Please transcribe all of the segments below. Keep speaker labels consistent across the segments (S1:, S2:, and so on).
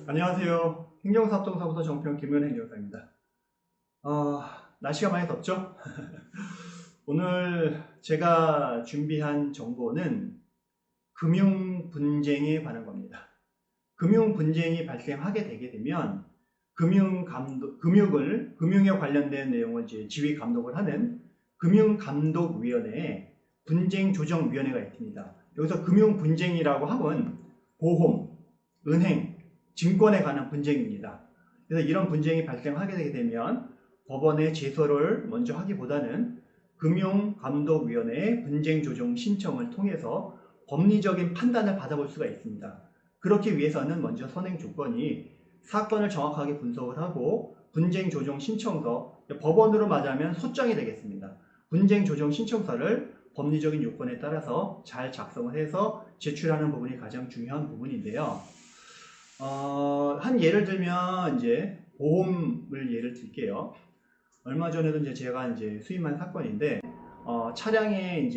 S1: 안녕하세요. 행정사업동사무소 정평 김은 행정사입니다. 날씨가 많이 덥죠? 오늘 제가 준비한 정보는 금융 분쟁에 관한 겁니다. 금융 분쟁이 발생하게 되게 되면 금융에 관련된 내용을 이제 지휘 감독을 하는 금융감독위원회에 분쟁조정위원회가 있습니다. 여기서 금융 분쟁이라고 하면 보험, 은행, 증권에 관한 분쟁입니다. 그래서 이런 분쟁이 발생하게 되게 되면 법원에 제소를 먼저 하기보다는 금융감독위원회의 분쟁조정 신청을 통해서 법리적인 판단을 받아볼 수가 있습니다. 그렇기 위해서는 먼저 선행 조건이 사건을 정확하게 분석을 하고 분쟁조정 신청서, 법원으로 말하면 소장이 되겠습니다. 분쟁조정 신청서를 법리적인 요건에 따라서 잘 작성을 해서 제출하는 부분이 가장 중요한 부분인데요. 한 예를 들면 이제 보험을 예를 들게요. 얼마 전에도 이제 제가 수임한 사건인데 차량에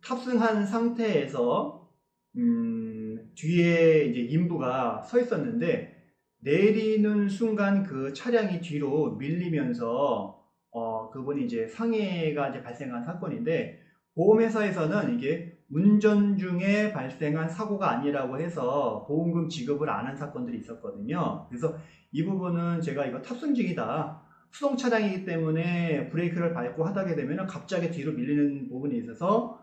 S1: 탑승한 상태에서 뒤에 인부가 서 있었는데 내리는 순간 그 차량이 뒤로 밀리면서 그분이 상해가 발생한 사건인데 보험회사에서는 이게 운전 중에 발생한 사고가 아니라고 해서 보험금 지급을 안 한 사건들이 있었거든요. 그래서 이 부분은 제가 이거 탑승 중이다. 수동 차량이기 때문에 브레이크를 밟고 하다게 되면 갑자기 뒤로 밀리는 부분이 있어서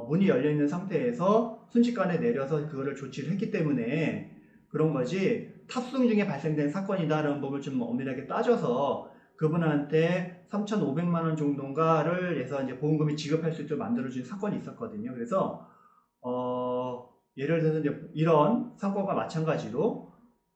S1: 문이 열려 있는 상태에서 순식간에 내려서 그거를 조치를 했기 때문에 그런 거지 탑승 중에 발생된 사건이다라는 부분을 좀 엄밀하게 따져서 그분한테 3,500만 원 정도인가를 해서 보험금이 지급할 수 있도록 만들어준 사건이 있었거든요. 그래서 예를 들어서 이런 사건과 마찬가지로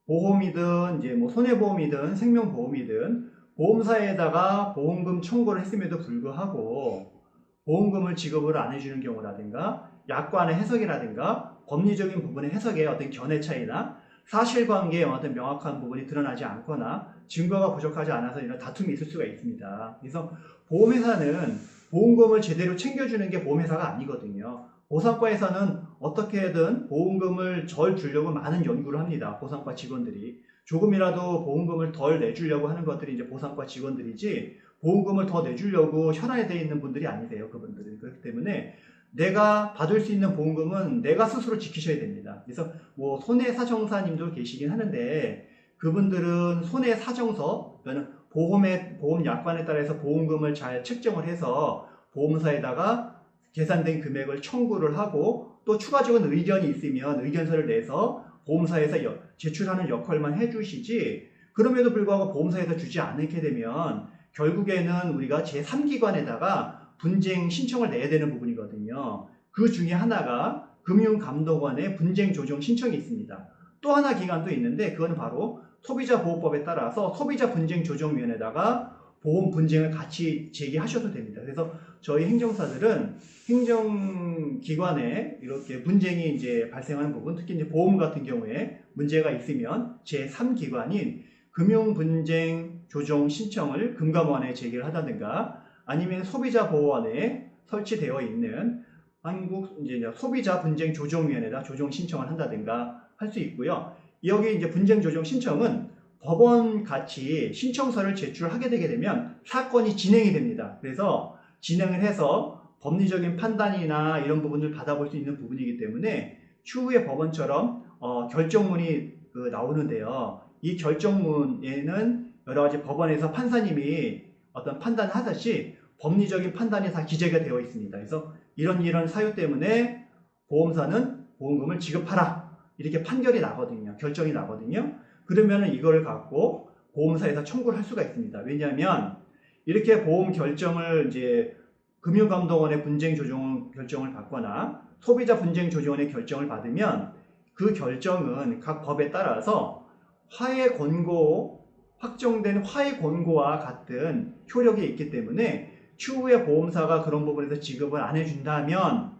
S1: 보험이든 뭐 손해보험이든 생명보험이든 보험사에다가 보험금 청구를 했음에도 불구하고 보험금을 지급을 안 해주는 경우라든가 약관의 해석이라든가 법리적인 부분의 해석에 어떤 견해 차이나 사실관계의 어떤 명확한 부분이 드러나지 않거나 증거가 부족하지 않아서 이런 다툼이 있을 수가 있습니다. 그래서 보험회사는 보험금을 제대로 챙겨주는 게 보험회사가 아니거든요. 보상과에서는 어떻게든 보험금을 덜 주려고 많은 연구를 합니다. 보상과 직원들이. 조금이라도 보험금을 덜 내주려고 하는 것들이 보상과 직원들이지 보험금을 더 내주려고 혈안에 있는 분들이 아니세요. 그분들은. 그렇기 때문에 내가 받을 수 있는 보험금은 내가 스스로 지키셔야 됩니다. 그래서 뭐 손해사정사님도 계시긴 하는데 그분들은 손해사정서, 보험 약관에 따라서 보험금을 잘 책정을 해서 보험사에다가 계산된 금액을 청구를 하고 또 추가적인 의견이 있으면 의견서를 내서 보험사에서 제출하는 역할만 해주시지 그럼에도 불구하고 보험사에서 주지 않게 되면 결국에는 우리가 제3기관에다가 분쟁 신청을 내야 되는 부분이거든요. 그 중에 하나가 금융감독원의 분쟁조정 신청이 있습니다. 또 하나 기관도 있는데 그건 바로 소비자보호법에 따라서 소비자분쟁조정위원회에다가 보험 분쟁을 같이 제기하셔도 됩니다. 그래서 저희 행정사들은 행정기관에 이렇게 분쟁이 발생하는 부분, 특히 보험 같은 경우에 문제가 있으면 제3기관인 금융분쟁조정 신청을 금감원에 제기를 하다든가 아니면 소비자보호원에 설치되어 있는 한국 소비자분쟁조정위원회에다 조정 신청을 한다든가 할 수 있고요. 여기 분쟁조정 신청은 법원 같이 신청서를 제출하게 되게 되면 사건이 진행이 됩니다. 그래서 진행을 해서 법리적인 판단이나 이런 부분을 받아볼 수 있는 부분이기 때문에 추후에 법원처럼 결정문이 나오는데요. 이 결정문에는 여러 가지 법원에서 판사님이 어떤 판단을 하듯이 법리적인 판단이 다 기재가 되어 있습니다. 그래서 이런 사유 때문에 보험사는 보험금을 지급하라 이렇게 판결이 나거든요. 결정이 나거든요. 그러면은 이걸 갖고 보험사에서 청구를 할 수가 있습니다. 왜냐하면 이렇게 보험 결정을 금융감독원의 분쟁조정 결정을 받거나 소비자 분쟁조정원의 결정을 받으면 그 결정은 각 법에 따라서 확정된 화해 권고와 같은 효력이 있기 때문에 추후에 보험사가 그런 부분에서 지급을 안 해준다면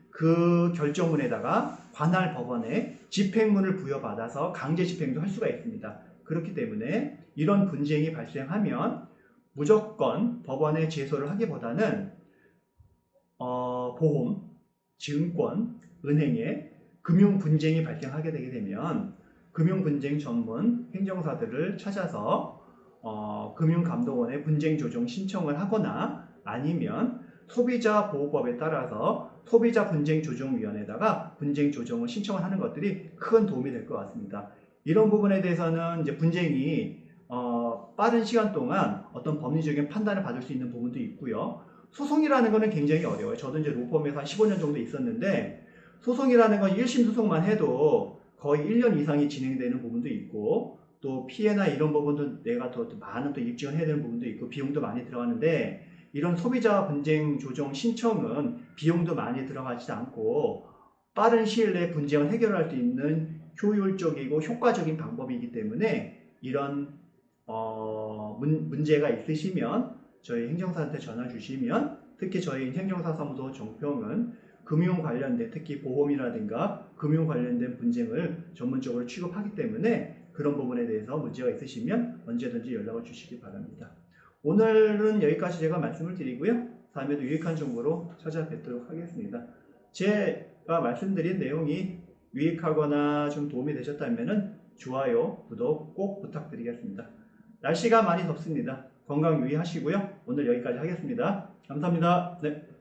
S1: 그 결정문에다가 관할 법원에 집행문을 부여받아서 강제 집행도 할 수가 있습니다. 그렇기 때문에 이런 분쟁이 발생하면 무조건 법원에 제소를 하기보다는 보험, 증권, 은행에 금융 분쟁이 발생하게 되게 되면 금융 분쟁 전문 행정사들을 찾아서 금융감독원에 분쟁 조정 신청을 하거나 아니면 소비자 보호법에 따라서 소비자 분쟁 조정위원회에다가 분쟁 조정을 신청을 하는 것들이 큰 도움이 될 것 같습니다. 이런 부분에 대해서는 이제 분쟁이 빠른 시간 동안 어떤 법리적인 판단을 받을 수 있는 부분도 있고요. 소송이라는 거는 굉장히 어려워요. 저도 이제 로펌에서 한 15년 정도 있었는데 소송이라는 건 1심 소송만 해도 거의 1년 이상이 진행되는 부분도 있고 또 피해나 이런 부분도 내가 더 많은 또 입증을 해야 되는 부분도 있고 비용도 많이 들어가는데 이런 소비자 분쟁 조정 신청은 비용도 많이 들어가지 않고 빠른 시일 내에 분쟁을 해결할 수 있는 효율적이고 효과적인 방법이기 때문에 이런 문제가 있으시면 저희 행정사한테 전화 주시면 특히 저희 행정사 사무소 정평은 금융 관련된 특히 보험이라든가 금융 관련된 분쟁을 전문적으로 취급하기 때문에 그런 부분에 대해서 문제가 있으시면 언제든지 연락을 주시기 바랍니다. 오늘은 여기까지 제가 말씀을 드리고요. 다음에도 유익한 정보로 찾아뵙도록 하겠습니다. 제가 말씀드린 내용이 유익하거나 좀 도움이 되셨다면 좋아요, 구독 꼭 부탁드리겠습니다. 날씨가 많이 덥습니다. 건강 유의하시고요. 오늘 여기까지 하겠습니다. 감사합니다. 네.